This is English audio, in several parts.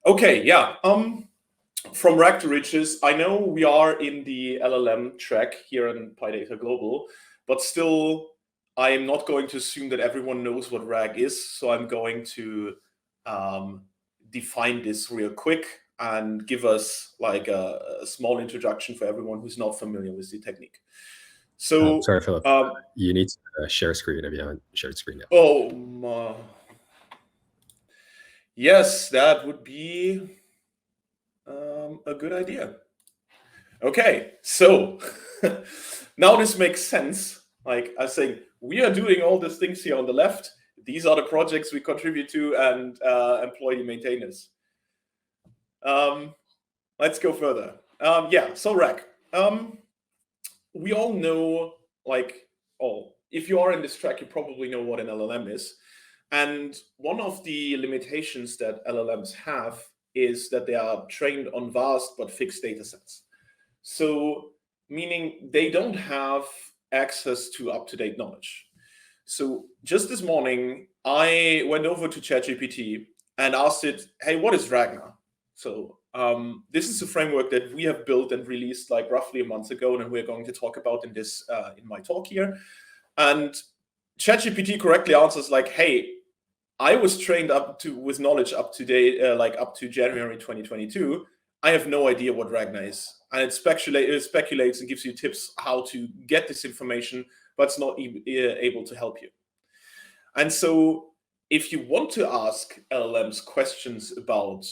Okay, yeah. From rag to riches, I know we are in the LLM track here in PyData Global, but still, I am not going to assume that everyone knows what rag is. So I'm going to define this real quick and give us like a small introduction for everyone who's not familiar with the technique. So, sorry, Philip. You need to share screen if you haven't shared screen yet. Oh, yes, that would be a good idea. Okay, so now this makes sense. Like I say, we are doing all these things here on the left. These are the projects we contribute to and employee maintainers. Let's go further. Yeah, so rag. We all know, like, if you are in this track, you probably know what an LLM is. And one of the limitations that LLMs have is that they are trained on vast but fixed data sets. So, meaning they don't have access to up-to-date knowledge. So just this morning, I went over to ChatGPT and asked it, hey, what is Ragna? So this is a framework that we have built and released like roughly a month ago, and we're going to talk about in this in my talk here. And ChatGPT correctly answers like, hey, I was trained with knowledge up to date, up to January 2022. I have no idea what Ragna is. And it speculates and gives you tips how to get this information, but it's not able to help you. And so if you want to ask LLMs questions about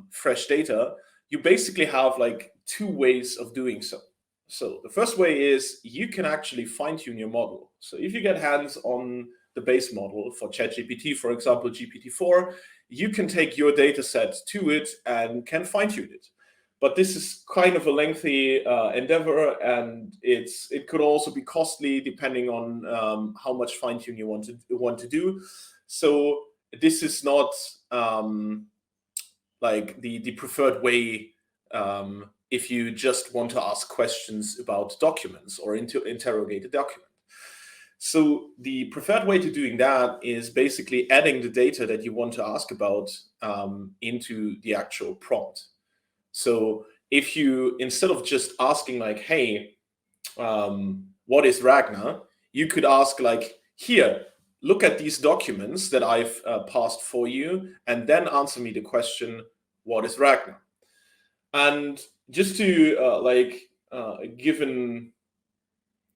fresh data, you basically have like two ways of doing so. So the first way is you can actually fine-tune your model. So if you get hands on the base model for ChatGPT, for example, GPT-4, you can take your data set to it and can fine-tune it. But this is kind of a lengthy endeavor, and it could also be costly depending on how much fine-tune you want to do. So this is not like the preferred way if you just want to ask questions about documents or interrogate a document. So the preferred way to doing that is basically adding the data that you want to ask about into the actual prompt. So if you, instead of just asking like, hey, what is Ragna? You could ask like, here, look at these documents that I've passed for you, and then answer me the question, what is Ragna? And just to give an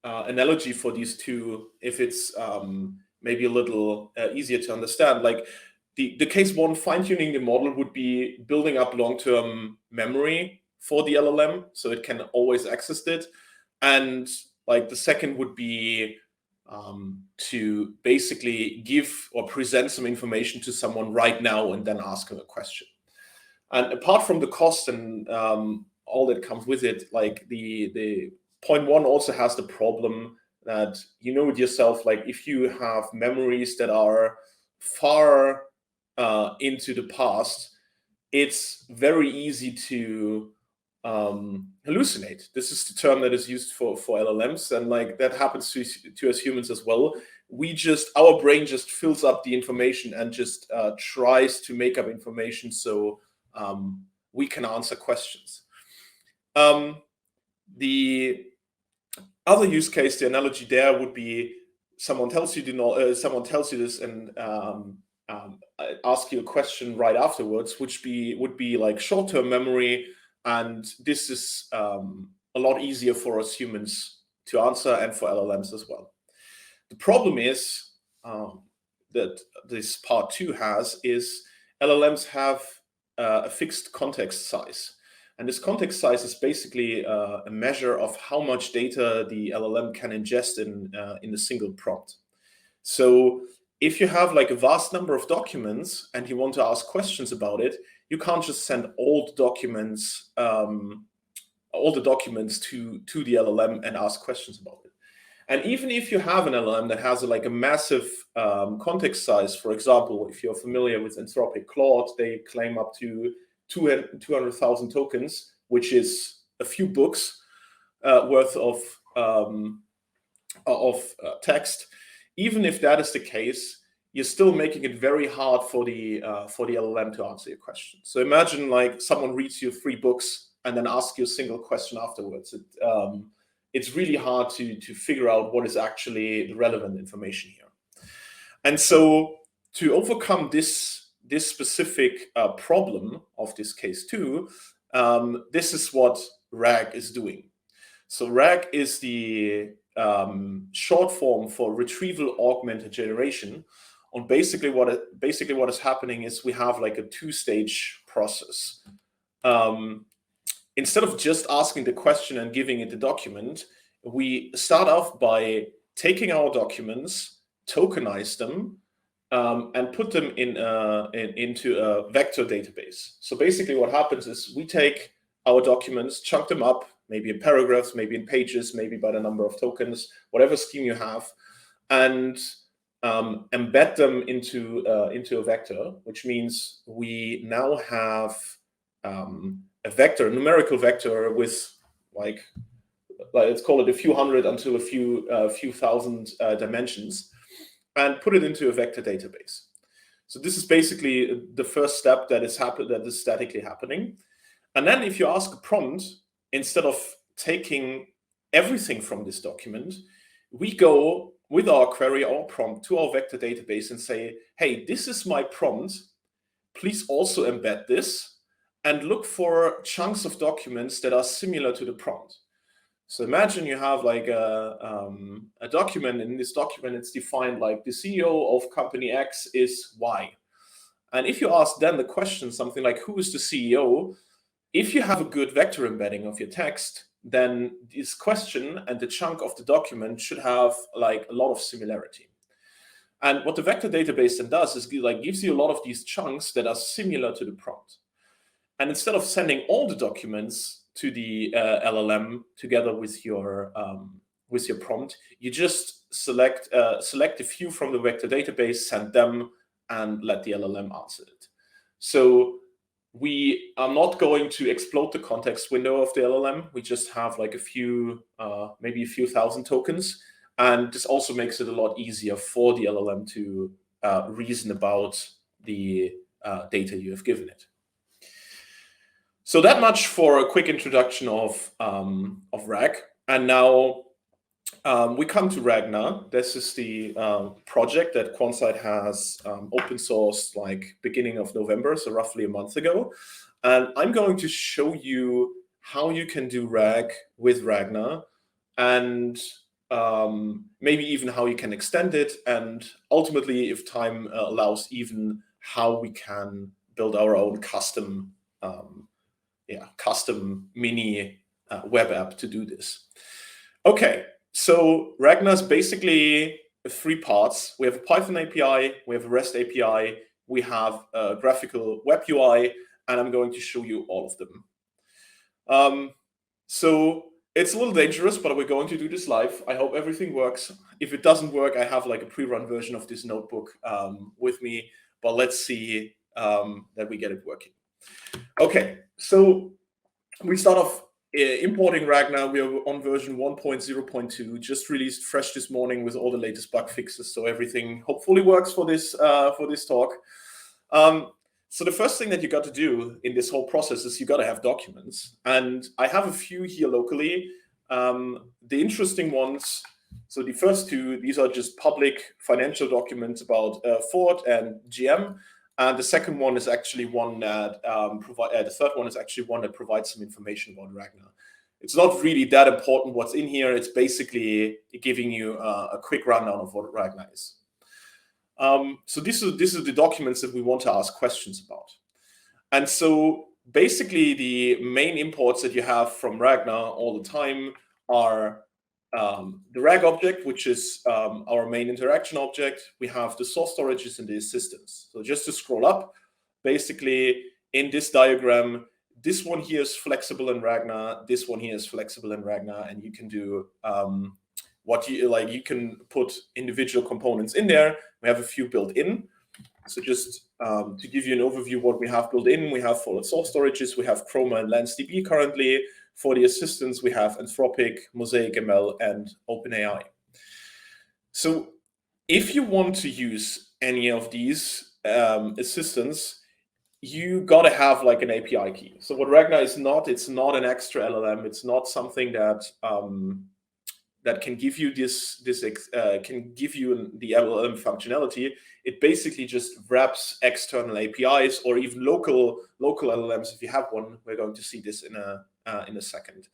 analogy for these two, if it's maybe a little easier to understand, like the case one, fine-tuning the model would be building up long-term memory for the LLM so it can always access it. And like the second would be to basically give or present some information to someone right now and then ask them a question. And apart from the cost and all that comes with it, like the point one also has the problem that you know it yourself, like if you have memories that are far into the past, it's very easy to hallucinate. This is the term that is used for LLMs, and like that happens to us humans as well. Our brain just fills up the information and just tries to make up information so we can answer questions. The other use case, the analogy there would be someone tells you this and ask you a question right afterwards, which would be like short-term memory, and this is a lot easier for us humans to answer and for LLMs as well. The problem is that this part two is LLMs have a fixed context size. And this context size is basically a measure of how much data the LLM can ingest in a single prompt. So if you have like a vast number of documents and you want to ask questions about it, you can't just send all the documents to the LLM and ask questions about it. And even if you have an LLM that has like a massive context size, for example, if you're familiar with Anthropic Claude, they claim up to 200,000 tokens, which is a few books worth of text. Even if that is the case, you're still making it very hard for the LLM to answer your question. So imagine like someone reads you 3 books and then asks you a single question afterwards. It's really hard to figure out what is actually the relevant information here. And so to overcome this specific problem of this case 2, this is what RAG is doing. So RAG is the short form for retrieval-augmented generation. And basically what is happening is we have like a 2-stage process. Instead of just asking the question and giving it the document, we start off by taking our documents, tokenize them, and put them into a vector database. So basically what happens is we take our documents, chunk them up, maybe in paragraphs, maybe in pages, maybe by the number of tokens, whatever scheme you have, and embed them into a vector, which means we now have a vector, a numerical vector with like let's call it a few hundred until a few thousand dimensions, and put it into a vector database. So this is basically the first step that is statically happening. And then if you ask a prompt, instead of taking everything from this document, we go with our query or prompt to our vector database and say, hey, this is my prompt. Please also embed this and look for chunks of documents that are similar to the prompt. So imagine you have like a document. In this document, it's defined like the CEO of company X is Y. And if you ask then the question, something like, who is the CEO? If you have a good vector embedding of your text, then this question and the chunk of the document should have like a lot of similarity. And what the vector database then does is like gives you a lot of these chunks that are similar to the prompt. And instead of sending all the documents to the LLM together with your prompt, you just select a few from the vector database, send them, and let the LLM answer it. So we are not going to explode the context window of the LLM. We just have like a few, maybe a few thousand tokens. And this also makes it a lot easier for the LLM to reason about the data you have given it. So that much for a quick introduction of RAG. And now we come to Ragna. This is the project that Quantside has open sourced like beginning of November, so roughly a month ago. And I'm going to show you how you can do RAG with Ragna, and maybe even how you can extend it, and ultimately, if time allows, even how we can build our own custom mini web app to do this. Okay, so Ragna is basically 3 parts. We have a Python API, we have a REST API, we have a graphical web UI, and I'm going to show you all of them. So it's a little dangerous, but we're going to do this live. I hope everything works. If it doesn't work, I have like a pre-run version of this notebook with me, but let's see that we get it working. Okay, so we start off importing Ragna. We are on version 1.0.2, just released fresh this morning with all the latest bug fixes. So everything hopefully works for this talk. So the first thing that you got to do in this whole process is you got to have documents. And I have a few here locally. The interesting ones, so the first 2, these are just public financial documents about Ford and GM. And the second one is actually one that the third one is actually one that provides some information about Ragna. It's not really that important what's in here. It's basically giving you a quick rundown of what Ragna is. So this is the documents that we want to ask questions about. And so basically the main imports that you have from Ragna all the time are the RAG object, which is our main interaction object. We have the source storages and the assistants. So just to scroll up, basically in this diagram, this one here is flexible in Ragna, this one here is flexible in Ragna, and you can do what you like. You can put individual components in there. We have a few built in. So just to give you an overview what we have built in, we have for the source storages, we have Chroma and LensDB currently. For the assistants, we have Anthropic, Mosaic ML, and OpenAI. So if you want to use any of these assistants, you got to have like an API key. So what Ragna is not, it's not an extra LLM. It's not something that that can give you can give you the LLM functionality. It basically just wraps external APIs or even local LLMs if you have one. We're going to see this in a second.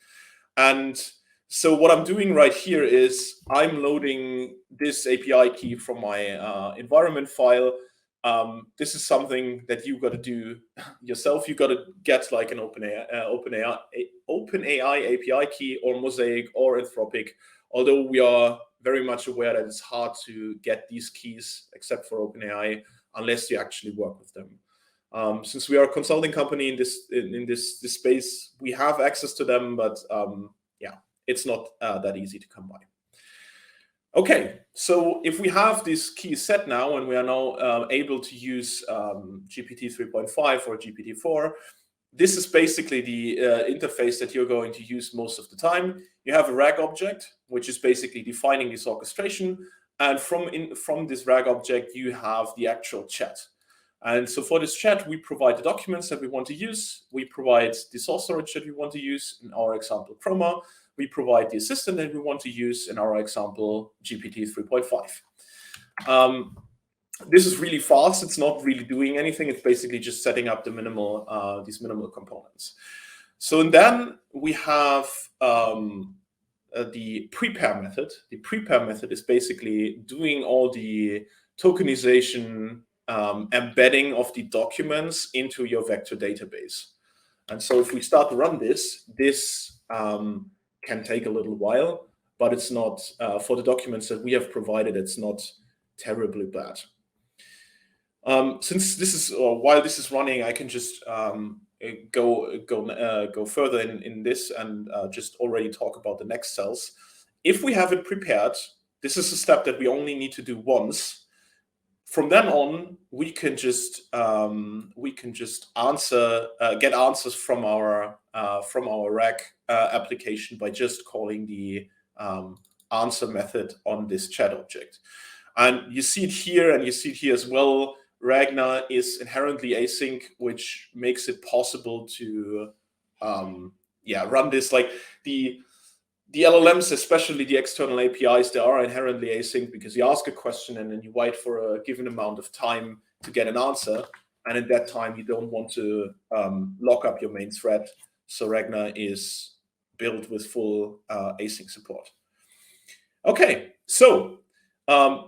And so what I'm doing right here is I'm loading this API key from my environment file. This is something that you got to do yourself. You got to get like an OpenAI API key or Mosaic or Anthropic. Although we are very much aware that it's hard to get these keys, except for OpenAI, unless you actually work with them. Since we are a consulting company in this space, we have access to them, but yeah, it's not that easy to come by. Okay, so if we have this key set now, and we are now able to use GPT 3.5 or GPT-4, this is basically the interface that you're going to use most of the time. You have a RAG object, which is basically defining this orchestration. And from this RAG object, you have the actual chat. And so for this chat, we provide the documents that we want to use. We provide the source storage that we want to use, in our example, Chroma. We provide the assistant that we want to use, in our example, GPT 3.5. This is really fast. It's not really doing anything. It's basically just setting up the these minimal components. So and then we have the prepare method. The prepare method is basically doing all the tokenization, embedding of the documents into your vector database. And so if we start to run this can take a little while, but it's not, for the documents that we have provided, it's not terribly bad. Since this is, or while this is running, I can just go further in this and just already talk about the next cells. If we have it prepared, this is a step that we only need to do once. From then on, we can just get answers from our RAG application by just calling the answer method on this chat object. And you see it here, and you see it here as well. Ragna is inherently async, which makes it possible to run this. Like the LLMs, especially the external APIs, they are inherently async because you ask a question and then you wait for a given amount of time to get an answer. And at that time, you don't want to lock up your main thread. So Ragna is built with full async support. Okay, so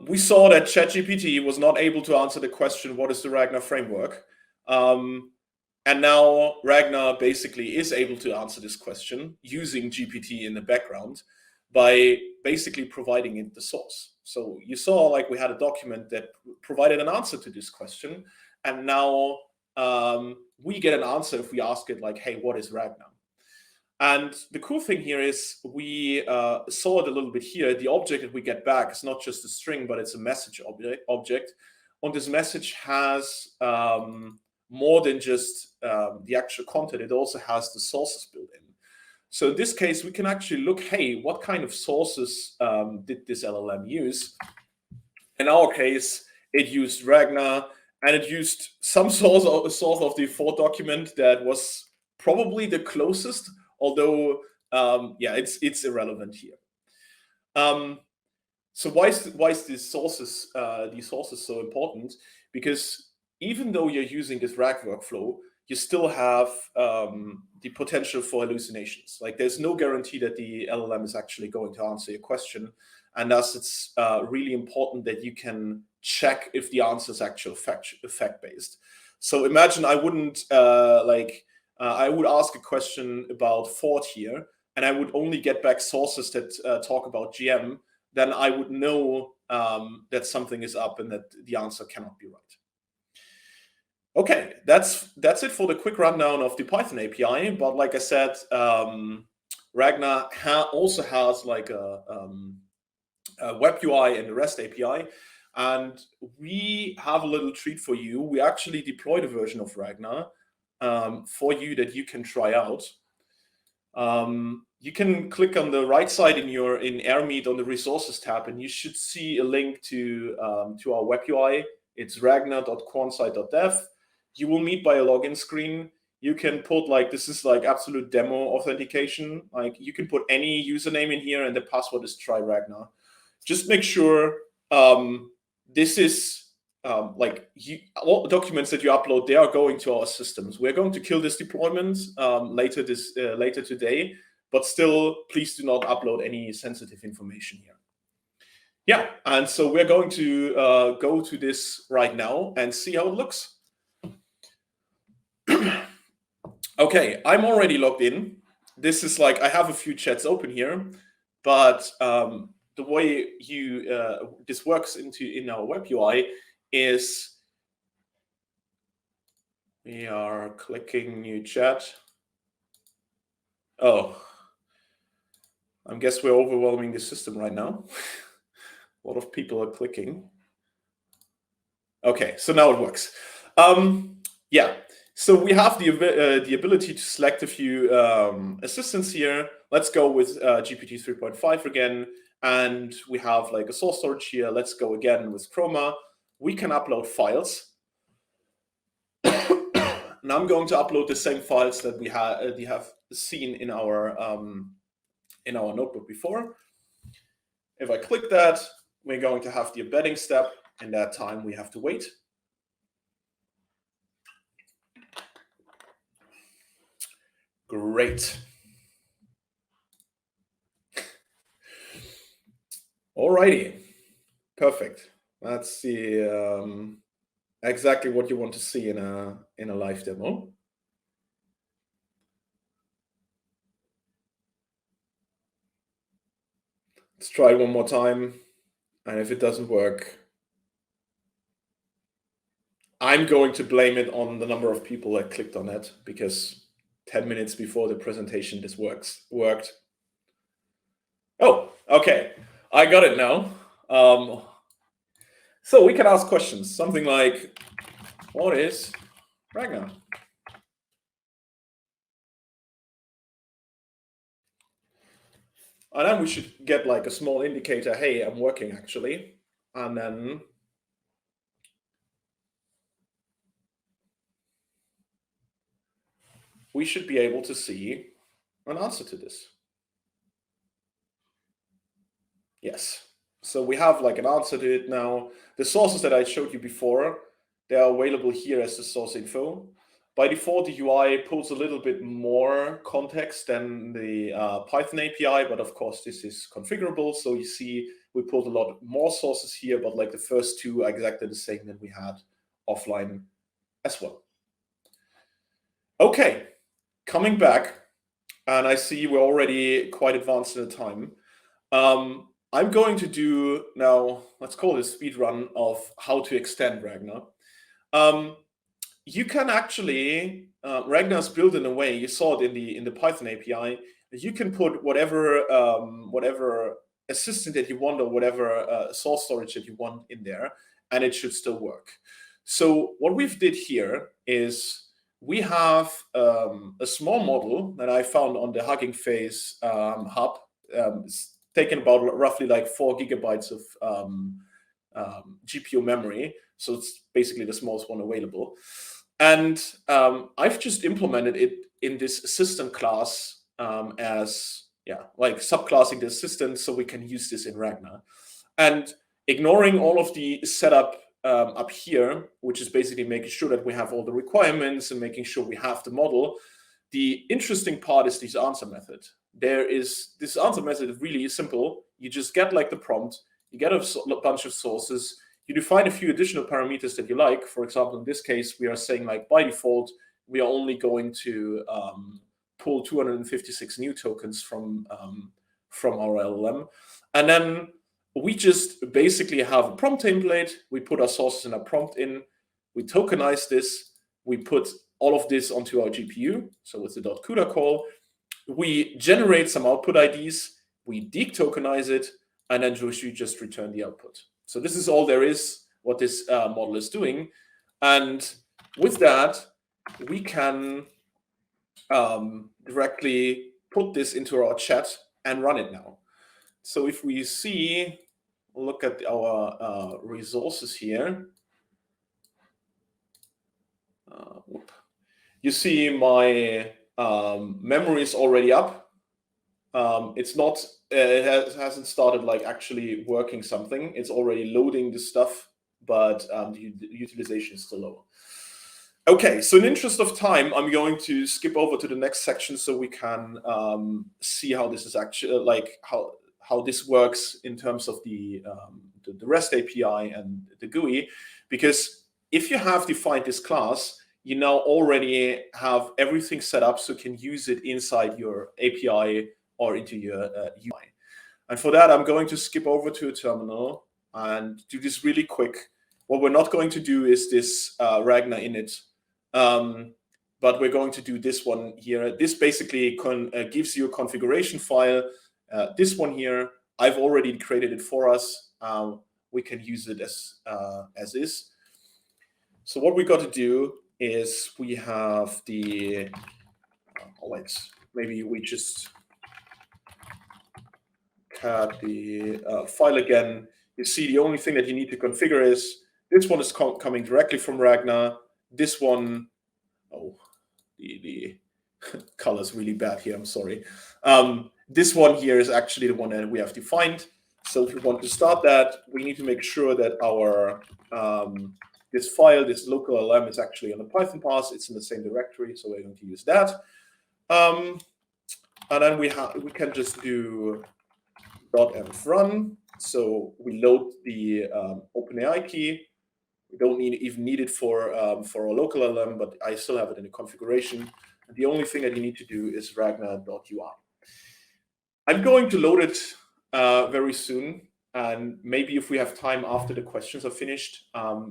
we saw that ChatGPT was not able to answer the question, what is the Ragna framework? And now Ragna basically is able to answer this question using GPT in the background by basically providing it the source. So you saw like we had a document that provided an answer to this question. And now we get an answer if we ask it like, hey, what is Ragna? And the cool thing here is we saw it a little bit here. The object that we get back is not just a string, but it's a message object. And this message has more than just the actual content. It also has the sources built in. So in this case, we can actually look, hey, what kind of sources did this LLM use? In our case, it used Ragna, and it used some source of the 4 document that was probably the closest, although it's irrelevant here. So why is these sources so important? Because even though you're using this RAG workflow, you still have the potential for hallucinations. Like there's no guarantee that the LLM is actually going to answer your question. And thus it's really important that you can check if the answer is actually fact-based. So imagine I wouldn't I would ask a question about Ford here, and I would only get back sources that talk about GM. Then I would know that something is up and that the answer cannot be right. Okay, that's it for the quick rundown of the Python API. But like I said, Ragna also has like a web UI and a REST API. And we have a little treat for you. We actually deployed a version of Ragna for you that you can try out. You can click on the right side in AirMeet on the resources tab, and you should see a link to our web UI It's ragna.quantsite.dev. You will meet by a login screen. You can put this is absolute demo authentication. You can put any username in here, and the password is try Ragna. Just make sure this is all documents that you upload, they are going to our systems. We're going to kill this deployment later today, but still, please do not upload any sensitive information here. Yeah, and so we're going to go to this right now and see how it looks. Okay, I'm already logged in. This is I have a few chats open here, but the way this works in our web UI is we are clicking new chat. Oh, I guess we're overwhelming the system right now. A lot of people are clicking. Okay, so now it works. Yeah, so we have the ability to select a few assistants here. Let's go with GPT 3.5 again. And we have a source storage here. Let's go again with Chroma. We can upload files. And I'm going to upload the same files that we have seen in our notebook before. If I click that, we're going to have the embedding step. In that time, we have to wait. Great. Alrighty, perfect. That's the exactly what you want to see in a live demo. Let's try it one more time, and if it doesn't work, I'm going to blame it on the number of people that clicked on it, because 10 minutes before the presentation this worked. Oh, okay, I got it now. So we can ask questions, something like, what is Ragna? And then we should get a small indicator, hey, I'm working actually. And then we should be able to see an answer to this. Yes. So we have an answer to it now. The sources that I showed you before, they are available here as the source info. By default, the UI pulls a little bit more context than the Python API, but of course this is configurable. So you see we pulled a lot more sources here, but the first two are exactly the same that we had offline as well. Okay, coming back, and I see we're already quite advanced in the time. I'm going to do now, let's call it a speed run of how to extend Ragna. You can actually, Ragna is built in a way, you saw it in the Python API, that you can put whatever assistant that you want or whatever source storage that you want in there, and it should still work. So what we've did here is we have a small model that I found on the Hugging Face hub. It's taken about roughly 4 gigabytes of GPU memory. So it's basically the smallest one available. And I've just implemented it in this assistant class as, subclassing the assistant so we can use this in Ragna. And ignoring all of the setup up here, which is basically making sure that we have all the requirements and making sure we have the model. The interesting part is this answer method. This answer method is really simple. You just get the prompt, you get a bunch of sources, you define a few additional parameters that you like. For example, in this case, we are saying by default, we are only going to pull 256 new tokens from our LLM. And then we just basically have a prompt template. We put our sources in a prompt in, we tokenize this, we put all of this onto our GPU. So with the .CUDA call, we generate some output IDs, we detokenize it, and then we just return the output. So this is all there is, what this model is doing. And with that, we can directly put this into our chat and run it now. So if we look at our resources here, You see my memory is already up. It's not, it hasn't started like actually working something. It's already loading the stuff, but the utilization is still low. Okay, so in interest of time, I'm going to skip over to the next section so we can see how this is actually, like how this works in terms of the REST API and the GUI. Because if you have defined this class, you now already have everything set up so you can use it inside your API or into your UI. And for that, I'm going to skip over to a terminal and do this really quick. What we're not going to do is this Ragna init, but we're going to do this one here. This basically gives you a configuration file. This one here, I've already created it for us. We can use it as is. So what we got to do is we have the, maybe we just cat the file again. You see the only thing that you need to configure is this one is coming directly from Ragna. This one, the color's really bad here, I'm sorry. This one here is actually the one that we have defined. So if we want to start that, we need to make sure that our this file, this local LLM, is actually on the Python path. It's in the same directory, so we're going to use that. And then we can just do .env run. So we load the OpenAI key. We don't even need it for our local LLM, but I still have it in the configuration. And the only thing that you need to do is ragna.ui. I'm going to load it very soon. And maybe if we have time after the questions are finished,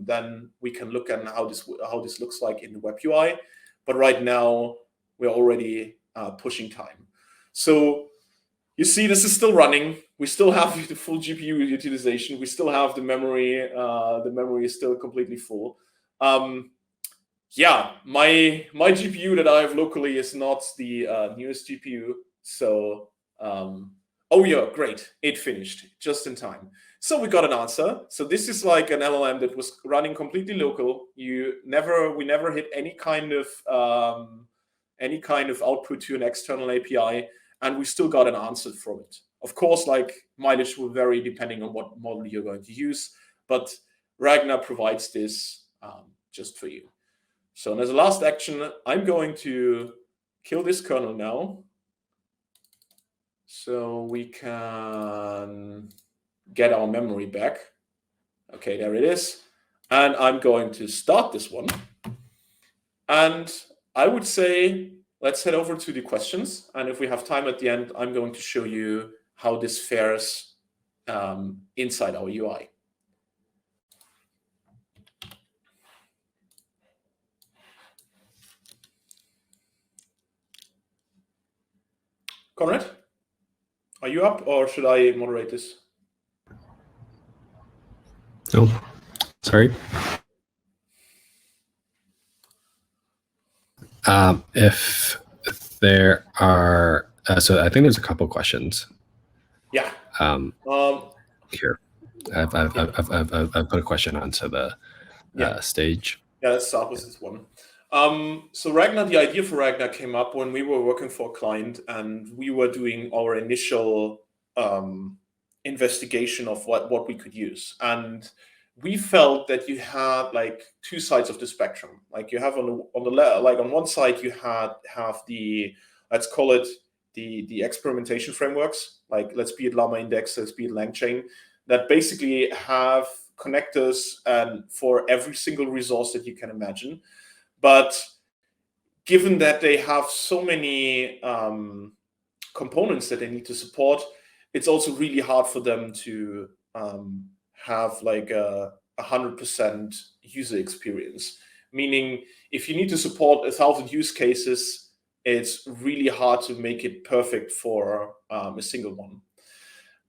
then we can look at how this looks like in the web UI. But right now, we're already pushing time. So you see, this is still running. We still have the full GPU utilization. We still have the memory. The memory is still completely full. Yeah, my GPU that I have locally is not the newest GPU. So, oh yeah, great. It finished just in time. So we got an answer. So this is like an LLM that was running completely local. We never hit any kind of output to an external API. And we still got an answer from it. Of course, like mileage will vary depending on what model you're going to use, but Ragna provides this just for you. So as a last action, I'm going to kill this kernel now, so we can get our memory back. Okay, there it is. And I'm going to start this one. And I would say, let's head over to the questions. And if we have time at the end, I'm going to show you how this fares inside our UI. Conrad, are you up or should I moderate this? No, sorry. If there are, so I think there's a couple questions. Yeah. Here, I've put a question onto the stage. Yeah, let's start with this one. So Ragna, the idea for Ragna came up when we were working for a client and we were doing our initial investigation of what we could use. And we felt that you had like two sides of the spectrum. Like you have on one side you have the, let's call it the experimentation frameworks, like let's be it Llama Index, let's be it LangChain, that basically have connectors and for every single resource that you can imagine. But given that they have so many components that they need to support, it's also really hard for them to have like a 100% user experience. Meaning, if you need to support 1,000 use cases, it's really hard to make it perfect for a single one.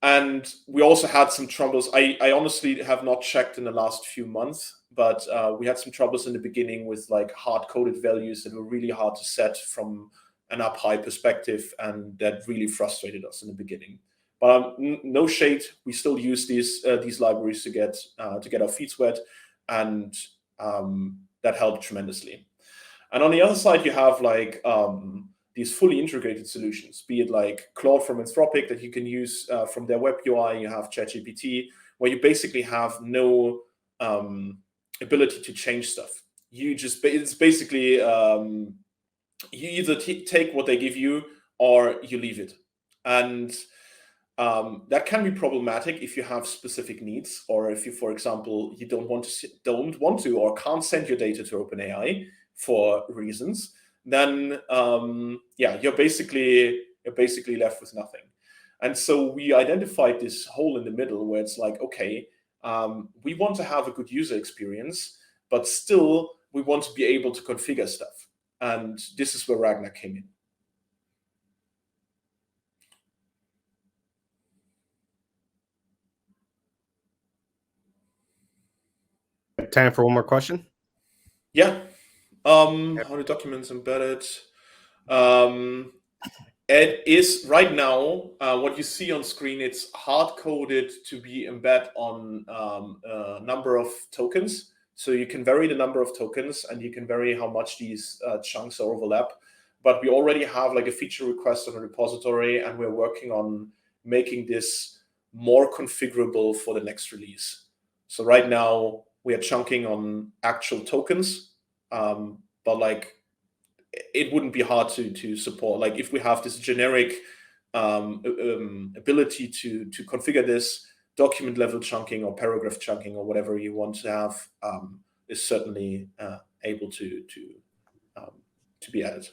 And we also had some troubles. I honestly have not checked in the last few months, but we had some troubles in the beginning with like hard-coded values that were really hard to set from an up-high perspective, and that really frustrated us in the beginning. But no shade, we still use these libraries to get our feet wet, and that helped tremendously. And on the other side, you have like these fully integrated solutions, be it like Claude from Anthropic that you can use from their web UI. You have ChatGPT, where you basically have no ability to change stuff. You just, it's basically, you either take what they give you or you leave it. And that can be problematic if you have specific needs, or if you, for example, you don't want to or can't send your data to OpenAI for reasons. Then yeah, you're basically left with nothing. And so we identified this hole in the middle where it's like, okay, we want to have a good user experience, but still we want to be able to configure stuff. And this is where Ragna came in. Time for one more question? Yeah. How the documents embedded? It is right now, what you see on screen, it's hard-coded to be embedded on a number of tokens. So you can vary the number of tokens, and you can vary how much these chunks overlap. But we already have like a feature request on a repository, and we're working on making this more configurable for the next release. So right now we are chunking on actual tokens, but like it wouldn't be hard to support. Like if we have this generic ability to configure this, document level chunking or paragraph chunking or whatever you want to have is certainly able to be added.